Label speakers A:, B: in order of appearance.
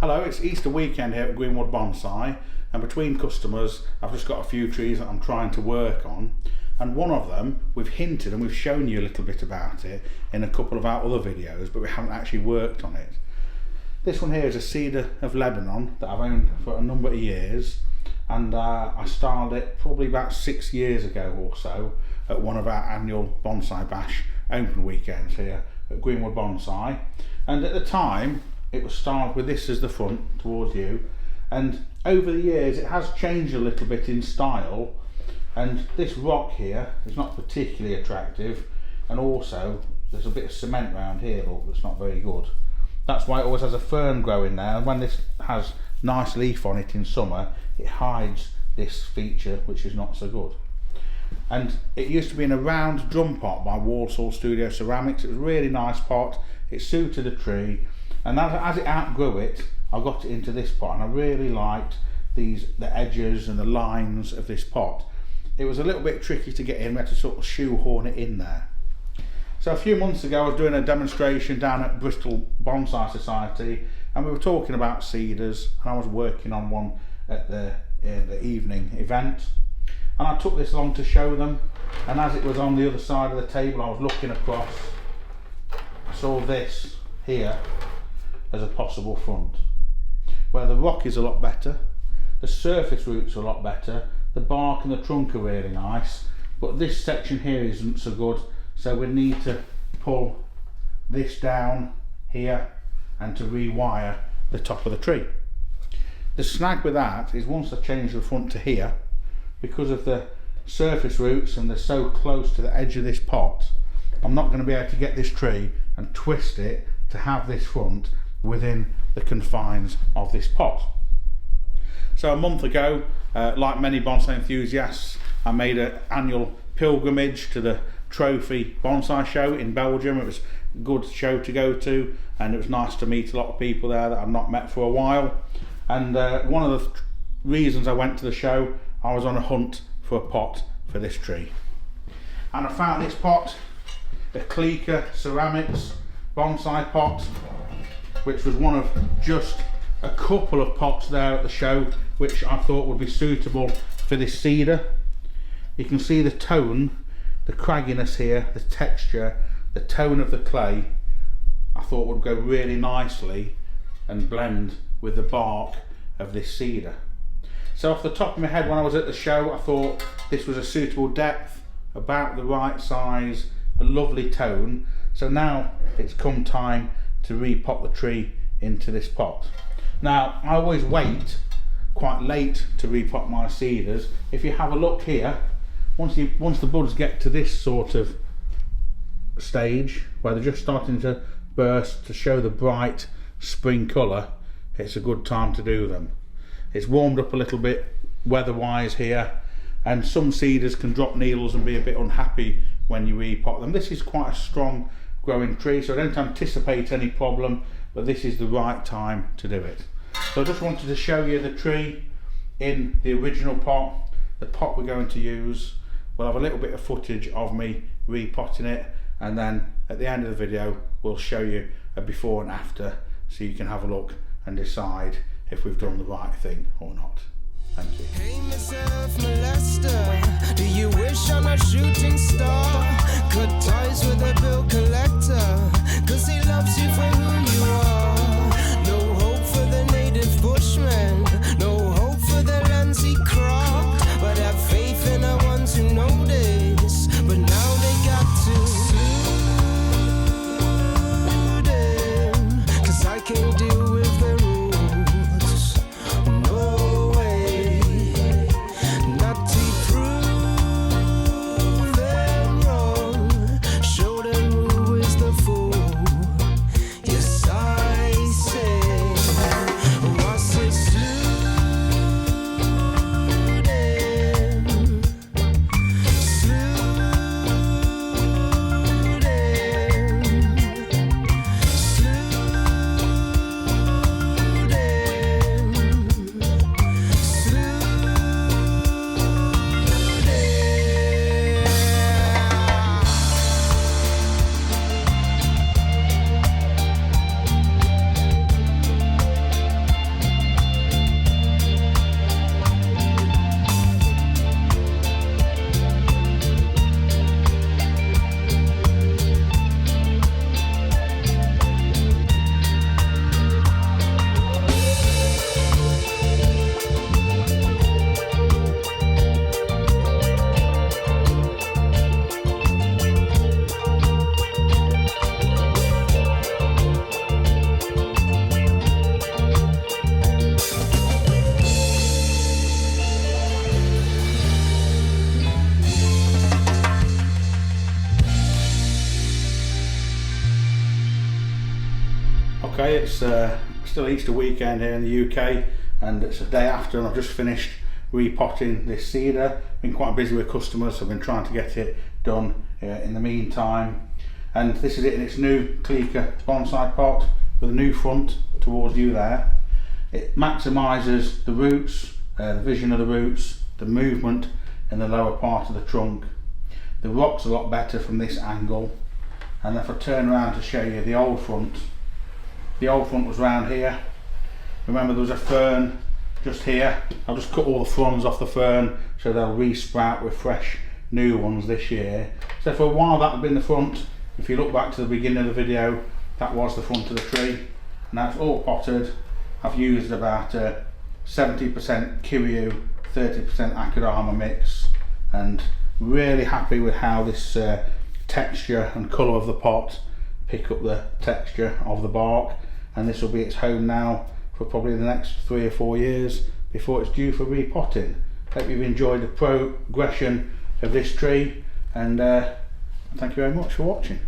A: Hello, it's Easter weekend here at Greenwood Bonsai, and between customers I've just got a few trees that I'm trying to work on, and one of them we've hinted and we've shown you a little bit about it in a couple of our other videos, but we haven't actually worked on it. This one here is a Cedar of Lebanon that I've owned for a number of years, and I styled it probably about 6 years ago or so at one of our annual Bonsai Bash open weekends here at Greenwood Bonsai. And at the time it was styled with this as the front towards you, and over the years it has changed a little bit in style, and this rock here is not particularly attractive, and also there's a bit of cement around here, look, that's not very good. That's why it always has a fern growing there, and when this has nice leaf on it in summer it hides this feature, which is not so good. And it used to be in a round drum pot by Walsall Studio Ceramics. It was a really nice pot, it suited the tree, and as it outgrew it I got it into this pot, and I really liked the edges and the lines of this pot. It was a little bit tricky to get in, we had to sort of shoehorn it in there. So a few months ago I was doing a demonstration down at Bristol Bonsai Society, and we were talking about cedars, and I was working on one at the evening event, and I took this along to show them, and as it was on the other side of the table I was looking across, I saw this here as a possible front, where the rock is a lot better, the surface roots are a lot better, the bark and the trunk are really nice, but this section here isn't so good, so we need to pull this down here and to rewire the top of the tree. The snag with that is once I change the front to here, because of the surface roots and they're so close to the edge of this pot, I'm not going to be able to get this tree and twist it to have this front within the confines of this pot. So a month ago, like many bonsai enthusiasts, I made an annual pilgrimage to the Trophy Bonsai Show in Belgium. It was a good show to go to, and it was nice to meet a lot of people there that I've not met for a while. And one of the reasons I went to the show, I was on a hunt for a pot for this tree, and I found this pot, a Cedar Ceramics bonsai pot, which was one of just a couple of pots there at the show which I thought would be suitable for this cedar. You can see the tone, the cragginess here, the texture, the tone of the clay, I thought would go really nicely and blend with the bark of this cedar. So off the top of my head when I was at the show, I thought this was a suitable depth, about the right size, a lovely tone. So now it's come time to repot the tree into this pot. Now I always wait quite late to repot my cedars. If you have a look here, once the buds get to this sort of stage where they're just starting to burst to show the bright spring colour, it's a good time to do them. It's warmed up a little bit weather-wise here, and some cedars can drop needles and be a bit unhappy when you repot them. This is quite a strong growing tree, so I don't anticipate any problem, but this is the right time to do it. So I just wanted to show you the tree in the original pot, the pot we're going to use. We'll have a little bit of footage of me repotting it, and then at the end of the video we'll show you a before and after, so you can have a look and decide if we've done the right thing or not. Thank you.
B: Hey, myself, molester, do you wish on a shooting star? Cut ties with a bill collector, cause he loves you for who you are. No hope for the native bushman, no hope for the lands he cropped, but have faith in the ones who know this, but now they got to suit him, cause I can't deal with the rules. No way, not to prove them wrong, show them who is the fool. Yes, I
A: it's still Easter weekend here in the UK, and it's a day after, and I've just finished repotting this cedar. Been quite busy with customers, so I've been trying to get it done in the meantime. And this is it in its new Cedar Bonsai pot with a new front towards you there. It maximises the roots, the vision of the roots, the movement in the lower part of the trunk. The rock's a lot better from this angle. And if I turn around to show you the old front was round here. Remember there was a fern just here. I've just cut all the fronds off the fern so they'll re-sprout with fresh new ones this year. So for a while that had been the front. If you look back to the beginning of the video, that was the front of the tree. And that's all potted. I've used about 70% Kiryu, 30% Akadama mix, and really happy with how this texture and colour of the pot pick up the texture of the bark. And this will be its home now for probably the next 3 or 4 years before it's due for repotting. Hope you've enjoyed the progression of this tree, and thank you very much for watching.